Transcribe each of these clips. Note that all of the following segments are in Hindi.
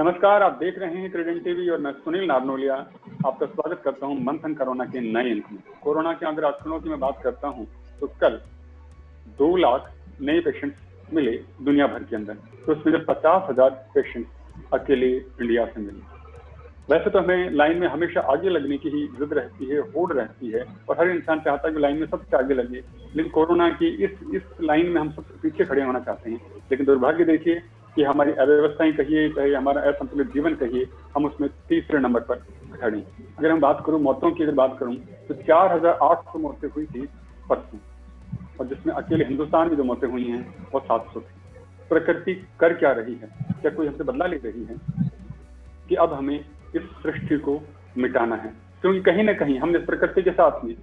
नमस्कार, आप देख रहे हैं क्रेडेंट टीवी और मैं सुनील नारनोलिया आपका स्वागत करता हूं मंथन कोरोना के नए अंक में। कोरोना के अगर आंकड़ों की मैं बात करता हूं तो कल 2 लाख नए पेशेंट्स मिले दुनिया भर के अंदर, तो उसमें से 50,000 पेशेंट्स अकेले इंडिया से मिले। वैसे तो हमें लाइन में हमेशा आगे लगने की ही जिद रहती है, होड़ रहती है और हर इंसान चाहता है कि लाइन में सबसे आगे लगे, लेकिन कोरोना की इस लाइन में हम सबसे पीछे खड़े होना चाहते हैं। लेकिन दुर्भाग्य देखिए कि हमारी अव्यवस्थाएं कहिए, चाहे हमारा असंतुलित जीवन कहिए, हम उसमें तीसरे नंबर पर खड़े हैं। अगर हम बात करूं मौतों की, अगर बात करूं तो 4,800 मौतें हुई थी परसों, और जिसमें अकेले हिंदुस्तान में जो मौतें हुई हैं वो 700 थी। प्रकृति कर क्या रही है? क्या कोई हमसे बदला ले रही है कि अब हमें इस सृष्टि को मिटाना है? क्योंकि कहीं ना कहीं हमने प्रकृति के साथ में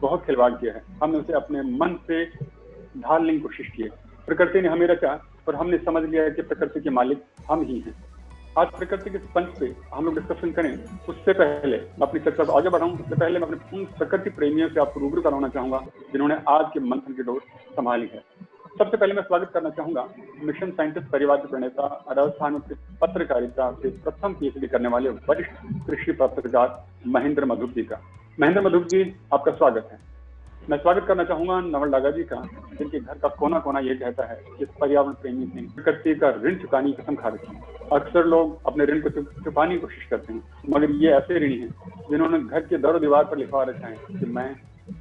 बहुत खिलवाड़ किया है। हमने उसे अपने मन से ढालने की कोशिश की है। प्रकृति ने हमें रचा और हमने समझ लिया है कि प्रकृति के मालिक हम ही हैं। आज प्रकृति के पंच पे हम लोग डिस्कशन करें, उससे पहले मैं अपनी चर्चा को आगे बढ़ाऊं, उससे पहले मैं अपने उन प्रकृति प्रेमियों से आपको रूबरू कराना चाहूंगा जिन्होंने आज के मंथन की डोर संभाली है। सबसे पहले मैं स्वागत करना चाहूंगा मिशन साइंटिस्ट परिवार के प्रणेता, राजस्थान के पत्रकारिता से प्रथम पीएचडी करने वाले वरिष्ठ कृषि पत्रकार महेंद्र मधुप जी का। महेंद्र मधुप जी, आपका स्वागत है। मैं स्वागत करना चाहूंगा नवल डागा जी का, जिनके घर का कोना कोना ये कहता है कि पर्यावरण प्रेमी ने प्रकृति का ऋण चुकाने की कसम खा रखी है। अक्सर लोग अपने ऋण को चुकाने की कोशिश करते हैं, मगर ये ऐसे ऋणी हैं जिन्होंने घर के दर दीवार पर लिखवा रखा है कि मैं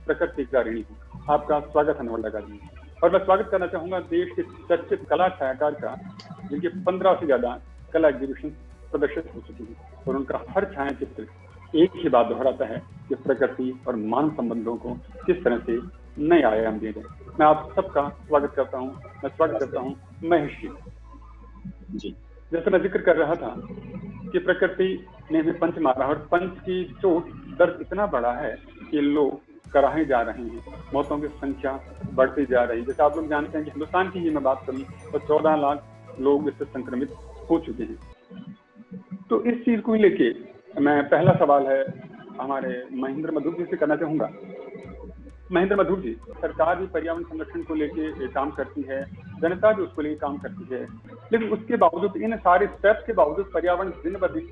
प्रकृति का ऋणी हूँ। आपका स्वागत है नवल डागा जी। और मैं स्वागत करना चाहूंगा देश के चर्चित कला छायाकार का, जिनके 15 से ज्यादा कला एग्जीबिशन प्रदर्शित हो चुकी है और उनका हर छायाचित्र एक ही बात दोहराता है कि प्रकृति और मानव संबंधों को किस तरह से नए आयाम दिए जाए। मैं आप सबका स्वागत करता हूं। मैं स्वागत करता हूं महेश जी। जैसे मैं जिक्र कर रहा था कि प्रकृति ने हमें पंच मारा और पंच की चोट दर्द इतना बड़ा है कि लोग कराहे जा रहे हैं, मौतों की संख्या बढ़ती जा रही है। जैसे आप लोग जानते हैं कि हिंदुस्तान की ही मैं बात करूं तो 14 लाख लोग इससे संक्रमित हो चुके हैं। तो इस चीज को लेके मैं पहला सवाल है हमारे महेंद्र मधुप जी से करना चाहूंगा। महेंद्र मधुप जी, सरकार भी पर्यावरण संरक्षण को लेके काम करती है, जनता भी उसको लेके काम करती है, लेकिन उसके बावजूद, इन सारे स्टेप्स के बावजूद पर्यावरण दिन ब दिन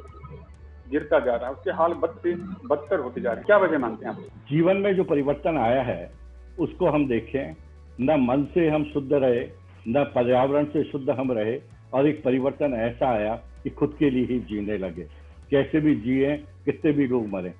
गिरता जा रहा है, उसके हाल बद से बदतर होते जा रहे हैं। क्या वजह मानते हैं आप? जीवन में जो परिवर्तन आया है उसको हम देखें, न मन से हम शुद्ध रहे, न पर्यावरण से शुद्ध हम रहे, और एक परिवर्तन ऐसा आया कि खुद के लिए ही जीने लगे। कैसे भी जिए, कितने भी लोग मरे।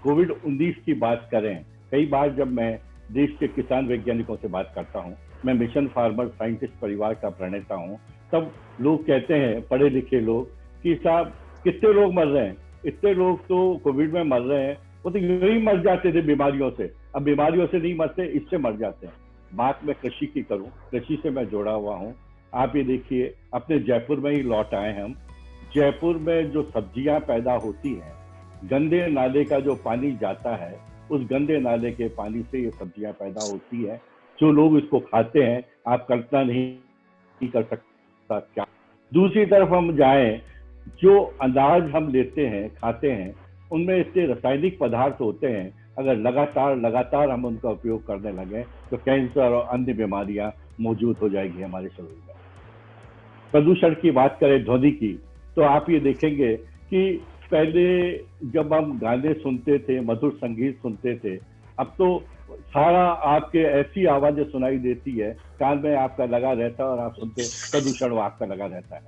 कोविड-19 की बात करें, कई बार जब मैं देश के किसान वैज्ञानिकों से बात करता हूं, मैं मिशन फार्मर साइंटिस्ट परिवार का प्रणेता हूं, तब लोग कहते हैं, पढ़े लिखे लोग, कि साहब कितने लोग मर रहे हैं, इतने लोग तो कोविड में मर रहे हैं, वो तो यही मर जाते थे बीमारियों से, अब बीमारियों से नहीं मरते, इससे मर जाते हैं। बात मैं कृषि की करूं, कृषि से मैं जुड़ा हुआ हूं। आप ये देखिए, अपने जयपुर में ही लौट आए हम। जयपुर में जो सब्जियां पैदा होती हैं, गंदे नाले का जो पानी जाता है, उस गंदे नाले के पानी से ये सब्जियां पैदा होती है। जो लोग इसको खाते हैं, आप कल्पना नहीं कर सकता क्या। दूसरी तरफ हम जाएं, जो अनाज हम लेते हैं, खाते हैं, उनमें इतने रासायनिक पदार्थ होते हैं, अगर लगातार हम उनका उपयोग करने लगे तो कैंसर और अन्य बीमारियां मौजूद हो जाएगी हमारे शरीर में। प्रदूषण की बात करें, ध्वनि की, तो आप ये देखेंगे कि पहले जब हम गाने सुनते थे, मधुर संगीत सुनते थे, अब तो सारा आपके ऐसी आवाजें सुनाई देती है, कान में आपका लगा रहता है और आप सुनते, प्रदूषण आपका लगा रहता है।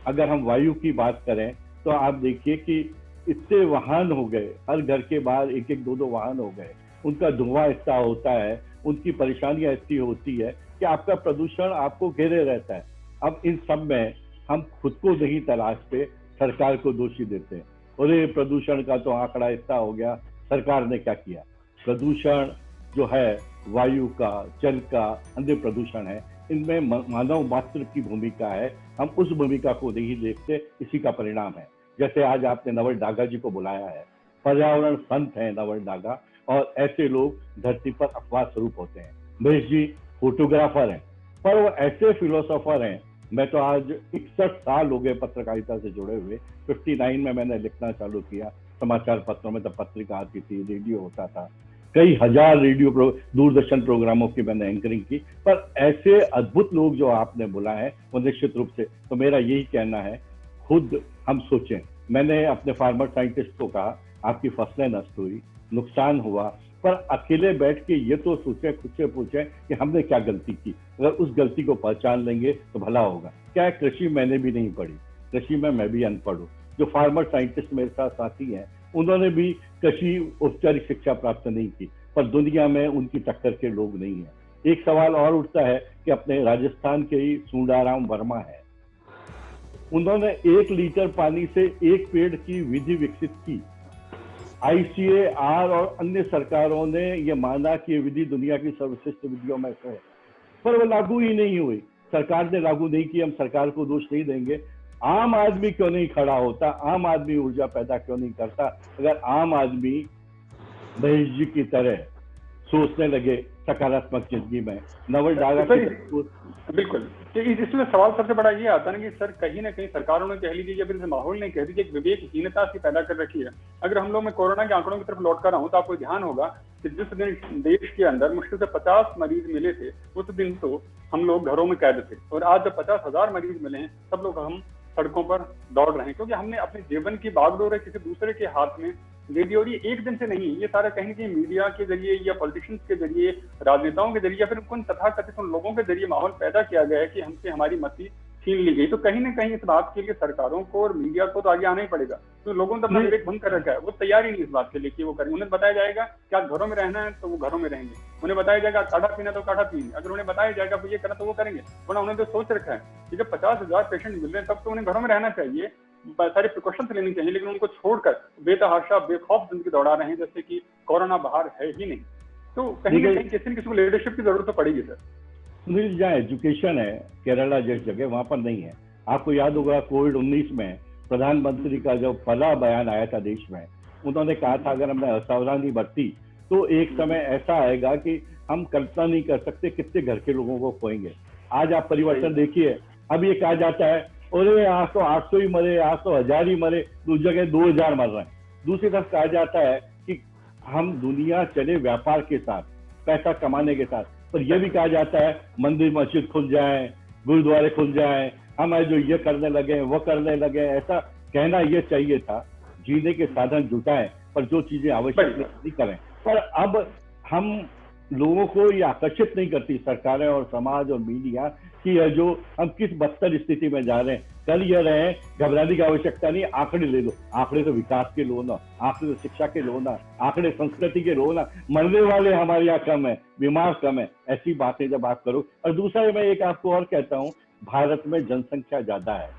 अगर हम वायु की बात करें तो आप देखिए कि इतने वाहन हो गए, हर घर के बाहर एक एक दो वाहन हो गए, उनका धुआं इतना होता है, उनकी परेशानियां इतनी होती है कि आपका प्रदूषण आपको घेरे रहता है। अब इन सब में हम खुद को नहीं तलाशते, सरकार को दोषी देते हैं। अरे प्रदूषण का तो आंकड़ा इतना हो गया, सरकार ने क्या किया? प्रदूषण जो है, वायु का, जल का, अन्य प्रदूषण है, इनमें मानव मात्र की भूमिका है। हम उस भूमिका को नहीं देखते, इसी का परिणाम है। जैसे आज आपने नवल डागा जी को बुलाया है, पर्यावरण संत है नवल डागा, और ऐसे लोग धरती पर अफवाह स्वरूप होते हैं। महेश जी फोटोग्राफर हैं, पर वो ऐसे फिलोसोफर हैं। मैं तो आज 61 साल हो गए पत्रकारिता से जुड़े हुए। 59 में मैंने लिखना चालू किया, समाचार पत्रों में तब पत्रिका आती थी, रेडियो होता था, कई हजार रेडियो दूरदर्शन प्रोग्रामों की मैंने एंकरिंग की। पर ऐसे अद्भुत लोग जो आपने बुलाए हैं, वो निश्चित रूप से, तो मेरा यही कहना है, खुद हम सोचें। मैंने अपने फार्मर साइंटिस्ट को कहा आपकी फसलें नष्ट हुई, नुकसान हुआ, पर अकेले बैठ के ये तो सोचें, खुद से पूछें कि हमने क्या गलती की। अगर उस गलती को पहचान लेंगे तो भला होगा। क्या है, कृषि मैंने भी नहीं पढ़ी, कृषि में मैं भी अनपढ़ हूँ। जो फार्मर साइंटिस्ट मेरे साथ साथी हैं उन्होंने भी कृषि औपचारिक शिक्षा प्राप्त नहीं की, पर दुनिया में उनकी टक्कर के लोग नहीं है। एक सवाल और उठता है कि अपने राजस्थान के ही सुंडाराम वर्मा है, उन्होंने 1 लीटर पानी से एक पेड़ की विधि विकसित की। ICAR और अन्य सरकारों ने यह माना कि ये विधि दुनिया की सर्वश्रेष्ठ विधियों में से है, पर वो लागू ही नहीं हुई। सरकार ने लागू नहीं की, हम सरकार को दोष नहीं देंगे। आम आदमी क्यों नहीं खड़ा होता, आम आदमी ऊर्जा पैदा क्यों नहीं करता? अगर आम आदमी महेश जी की तरह सोचने लगे सकारात्मक जिंदगी में, नवल डागा बिल्कुल। तो इसमें सवाल सबसे बड़ा ये आता है ना कि सर कहीं ना कहीं सरकारों ने कह लीजिए या फिर माहौल ने कह दीजिए एक विवेकहीनता सी पैदा कर रखी है। अगर हम लोग मैं कोरोना के आंकड़ों की तरफ लौट कर आऊँ तो आपको ध्यान होगा कि जिस दिन देश के अंदर मुश्किल से 50 मरीज मिले थे उस दिन तो हम लोग घरों में कैद थे, और आज जब 50,000 मरीज मिले हैं सब लोग हम सड़कों पर दौड़ रहे हैं, क्योंकि हमने अपने जीवन की बागडोर किसी दूसरे के हाथ में दे दी। और ये एक दिन से नहीं, ये सारा कहीं कि मीडिया के जरिए या पॉलिटिशियंस के जरिए, राजनेताओं के जरिए या फिर उन तथाकथित उन लोगों के जरिए माहौल पैदा किया गया है कि हमसे हमारी मति छीन ली गई। तो कहीं ना कहीं इस बात के लिए सरकारों को और मीडिया को तो आगे आना ही पड़ेगा। तो लोगों ने अपना विवेक भंग कर रखा है, वो तैयार ही नहीं इस बात के लिए कि वो करें। उन्हें बताया जाएगा कि आप घरों में रहना है तो वो घरों में रहेंगे, उन्हें बताया जाएगा काढ़ा पीना तो काढ़ा पीएंगे, अगर उन्हें बताया जाएगा वो ये करना तो वो करेंगे। वरना उन्हें तो सोच रखा है कि जब 50,000 पेशेंट मिल रहे हैं तब तो उन्हें घरों में रहना चाहिए, सारे प्रिकॉशंस लेनी चाहिए, लेकिन उनको छोड़कर बेतहाशा बेखौफ जिंदगी दौड़ा रहे हैं जैसे कि कोरोना बाहर है ही नहीं। तो कहीं ना कहीं किसी न किसी को लीडरशिप की जरूरत तो पड़ेगी सर। सुनील, जहाँ एजुकेशन है केरला जैसी जगह वहां पर नहीं है। आपको याद होगा कोविड-19 में प्रधानमंत्री का जो पहला बयान आया था देश में, उन्होंने कहा था अगर हमने असावधानी बरती तो एक समय ऐसा आएगा कि हम कल्पना नहीं कर सकते कितने घर के लोगों को खोएंगे। आज आप परिवर्तन देखिए, अब ये कहा जाता है और आज तो 800 ही मरे, आज तो 1000 ही मरे, दूसरी जगह 2000 मर रहे हैं। दूसरी तरफ कहा जाता है कि हम दुनिया चले व्यापार के साथ, पैसा कमाने के साथ, पर यह भी कहा जाता है मंदिर मस्जिद खुल जाए, गुरुद्वारे खुल जाए, हम जो ये करने लगे वो करने लगे। ऐसा कहना ये चाहिए था, जीने के साधन जुटाएं पर जो चीजें आवश्यक नहीं करें। पर अब हम लोगों को ये आकर्षित नहीं करती सरकारें और समाज और मीडिया कि जो हम किस बदतर स्थिति में जा रहे हैं। कल ये रहे, घबराने की आवश्यकता नहीं, आंकड़े ले लो। आंकड़े तो विकास के लो ना, आंकड़े तो शिक्षा के लो ना, आंकड़े संस्कृति के लो ना। मरने वाले हमारे यहाँ कम है, बीमार कम है, ऐसी बातें जब आप करो। और दूसरा मैं एक आपको और कहता हूँ, भारत में जनसंख्या ज्यादा है,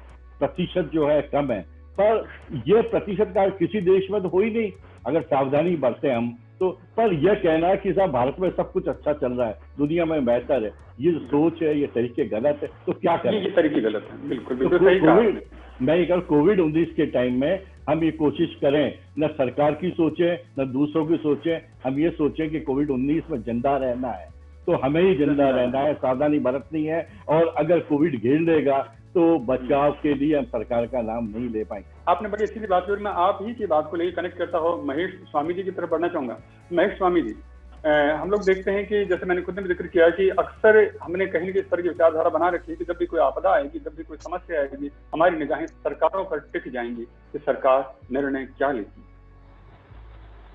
प्रतिशत जो है कम है, पर यह प्रतिशत का किसी देश में तो हो ही नहीं अगर सावधानी बरते हम तो। पर यह कहना है कि साहब भारत में सब कुछ अच्छा चल रहा है, दुनिया में बेहतर है, ये सोच है, ये तरीके गलत है। तो क्या करें? ये तरीके गलत है, बिल्कुल तो सही कहा। मैं अगर कोविड-19 के टाइम में हम ये कोशिश करें, न सरकार की सोचें न दूसरों की सोचें, हम ये सोचें कि कोविड-19 में जिंदा रहना है तो हमें ही जिंदा रहना है, सावधानी बरतनी है। और अगर कोविड घेर लेगा तो बचाव के लिए हम सरकार का नाम नहीं ले पाएंगे। आपने बड़ी अच्छी बात की और मैं आप ही की बात को लेकर कनेक्ट करता हूँ महेश स्वामी जी की तरफ बढ़ना चाहूंगा। महेश स्वामी जी, हम लोग देखते हैं कि जैसे मैंने खुद ने भी जिक्र किया कि अक्सर हमने कहीं किस तरह की विचारधारा बना रखी है कि जब भी कोई आपदा आएगी, जब भी कोई समस्या आएगी, हमारी निगाहें सरकारों पर टिक जाएंगी कि सरकार निर्णय क्या लेती है।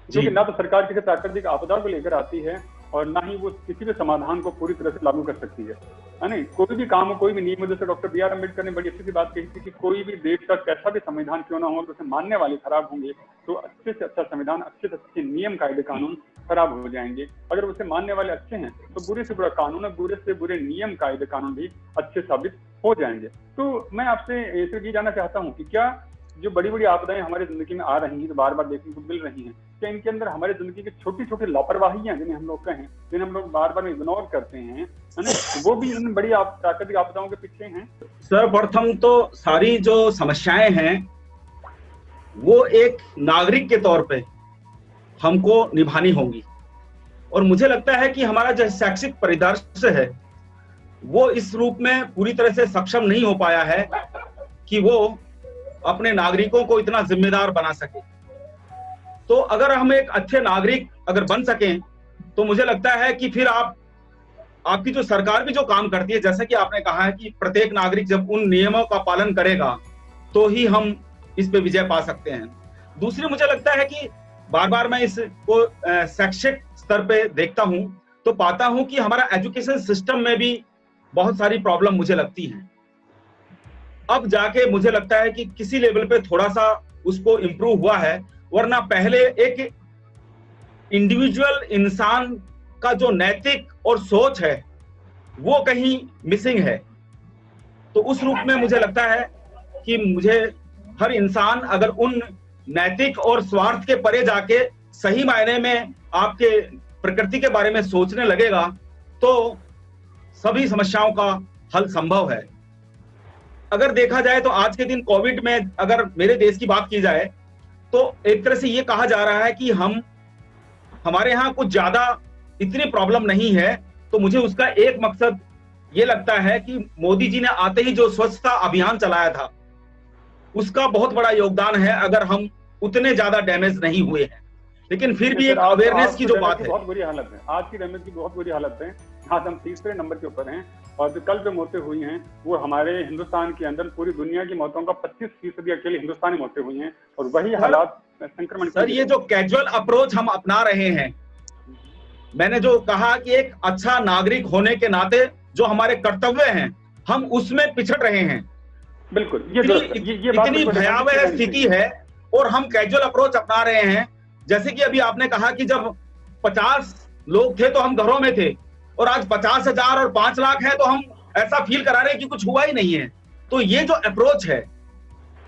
क्योंकि ना तो सरकार किसी प्राकृतिक आपदा को लेकर आती है और ना ही वो किसी भी समाधान को पूरी तरह से लागू कर सकती है नहीं। कोई भी काम हो, कोई भी नियम, जैसे डॉक्टर BR अम्बेडकर ने बड़ी अच्छी सी बात कही थी कि कोई भी देश का कैसा भी संविधान क्यों ना हो, तो उसे मानने वाले खराब होंगे तो अच्छे से अच्छा संविधान, अच्छे से अच्छे नियम कायदे कानून खराब हो जाएंगे। अगर उसे मानने वाले अच्छे हैं तो बुरे से बुरा कानून और बुरे से बुरे नियम कायदे कानून भी अच्छे साबित हो जाएंगे। तो मैं आपसे सिर्फ ये जानना चाहता हूँ कि क्या जो बड़ी बड़ी आपदाएं हमारी जिंदगी में आ रही हैं, जो बार बार देखने को मिल रही हैं, क्या इनके अंदर हमारी जिंदगी की छोटी छोटी लापरवाहियां जिन्हें हम लोग कहें, जिन्हें हम लोग बार बार इग्नोर करते हैं, है ना, वो भी इन बड़ी प्राकृतिक आपदाओं के पीछे हैं? सर्वप्रथम तो सारी जो समस्याएं हैं वो एक नागरिक के तौर पे हमको निभानी होंगी। और मुझे लगता है कि हमारा जो शैक्षिक परिदृश्य है वो इस रूप में पूरी तरह से सक्षम नहीं हो पाया है कि वो अपने नागरिकों को इतना जिम्मेदार बना सके। तो अगर हम एक अच्छे नागरिक अगर बन सकें तो मुझे लगता है कि फिर आपकी जो सरकार भी जो काम करती है, जैसा कि आपने कहा है कि प्रत्येक नागरिक जब उन नियमों का पालन करेगा तो ही हम इस पे विजय पा सकते हैं। दूसरी मुझे लगता है कि बार बार मैं इसको शैक्षिक स्तर पे देखता हूं तो पाता हूं कि हमारा एजुकेशन सिस्टम में भी बहुत सारी प्रॉब्लम मुझे लगती है। अब जाके मुझे लगता है कि किसी लेवल पे थोड़ा सा उसको इम्प्रूव हुआ है, वरना पहले एक इंडिविजुअल इंसान का जो नैतिक और सोच है वो कहीं मिसिंग है। तो उस रूप में मुझे लगता है कि मुझे हर इंसान अगर उन नैतिक और स्वार्थ के परे जाके सही मायने में आपके प्रकृति के बारे में सोचने लगेगा तो सभी समस्याओं का हल संभव है। अगर देखा जाए तो आज के दिन कोविड में अगर मेरे देश की बात की जाए तो एक तरह से ये कहा जा रहा है कि हमारे यहाँ कुछ ज्यादा इतनी प्रॉब्लम नहीं है। तो मुझे उसका एक मकसद ये लगता है कि मोदी जी ने आते ही जो स्वच्छता अभियान चलाया था उसका बहुत बड़ा योगदान है, अगर हम उतने ज्यादा डैमेज नहीं हुए हैं। लेकिन फिर भी एक अवेयरनेस की जो बात है, बहुत बुरी हालत है, आज की डैमेज की बहुत बुरी हालत है। आज हम तीसरे नंबर के ऊपर हैं और जो कल जो मौतें हुई हैं वो हमारे हिंदुस्तान के अंदर पूरी दुनिया की मौतों का 25% अकेले हिंदुस्तानी मौतें हुई हैं। और वही हालात संक्रमण सर ये जो कैजुअल अप्रोच हम अपना रहे हैं, मैंने जो कहा कि एक अच्छा नागरिक होने के नाते जो हमारे कर्तव्य हैं हम उसमें पिछड़ रहे हैं। बिल्कुल ये इतनी भयावह स्थिति है और हम कैजुअल अप्रोच अपना रहे हैं। जैसे कि अभी आपने कहा कि जब 50 लोग थे तो हम घरों में थे और आज 50,000 और 5 लाख है तो हम ऐसा फील करा रहे हैं कि कुछ हुआ ही नहीं है। तो ये जो अप्रोच है,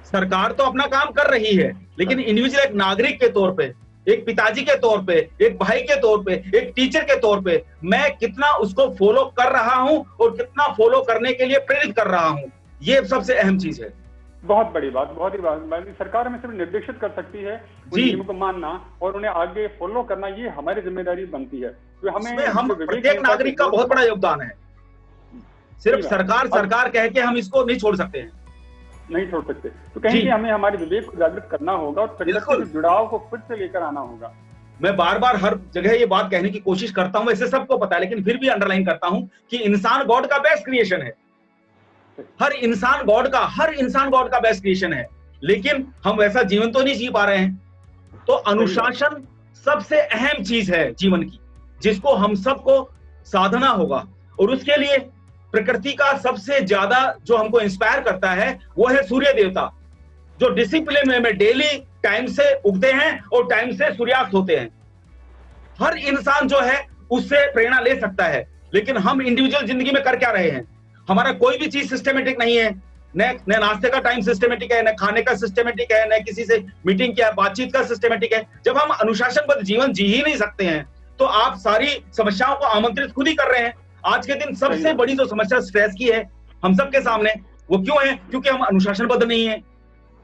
सरकार तो अपना काम कर रही है लेकिन इंडिविजुअल एक नागरिक के तौर पे, एक पिताजी के तौर पे, एक भाई के तौर पे, एक टीचर के तौर पे मैं कितना उसको फॉलो कर रहा हूं और कितना फॉलो करने के लिए प्रेरित कर रहा हूं, ये सबसे अहम चीज है। बहुत बड़ी बात, बहुत ही बात। सरकार हमें सिर्फ निर्देशित कर सकती है नियम को मानना और उन्हें आगे फॉलो करना, ये हमारी जिम्मेदारी बनती है। तो हम प्रत्येक नागरिक का बहुत बड़ा योगदान है। सिर्फ सरकार कह के हम इसको नहीं छोड़ सकते हैं, नहीं छोड़ सकते। तो कहीं हमें हमारे विवेक को जागृत करना होगा और प्रकृति के जुड़ाव को खुद से लेकर आना होगा। मैं बार बार हर जगह ये बात कहने की कोशिश करता हूं, वैसे सबको पता है लेकिन फिर भी अंडरलाइन करता हूं कि इंसान गॉड का बेस्ट क्रिएशन है। हर इंसान गॉड का बेस्ट क्रिएशन है, लेकिन हम वैसा जीवन तो नहीं जी पा रहे हैं। तो अनुशासन सबसे अहम चीज है जीवन की, जिसको हम सबको साधना होगा। और उसके लिए प्रकृति का सबसे ज्यादा जो हमको इंस्पायर करता है वो है सूर्य देवता, जो डिसिप्लिन में डेली टाइम से उगते हैं और टाइम से सूर्यास्त होते हैं। हर इंसान जो है उससे प्रेरणा ले सकता है, लेकिन हम इंडिविजुअल जिंदगी में कर क्या रहे हैं? हमारा कोई भी चीज सिस्टमेटिक नहीं है, न नाश्ते का टाइम सिस्टमेटिक है, न खाने का सिस्टमेटिक है, न किसी से मीटिंग क्या बातचीत का सिस्टमेटिक है। जब हम अनुशासनबद्ध जीवन जी ही नहीं सकते हैं तो आप सारी समस्याओं को आमंत्रित खुद ही कर रहे हैं। आज के दिन सबसे बड़ी जो समस्या स्ट्रेस की है हम सबके सामने, वो क्यों है? क्योंकि हम अनुशासनबद्ध नहीं है।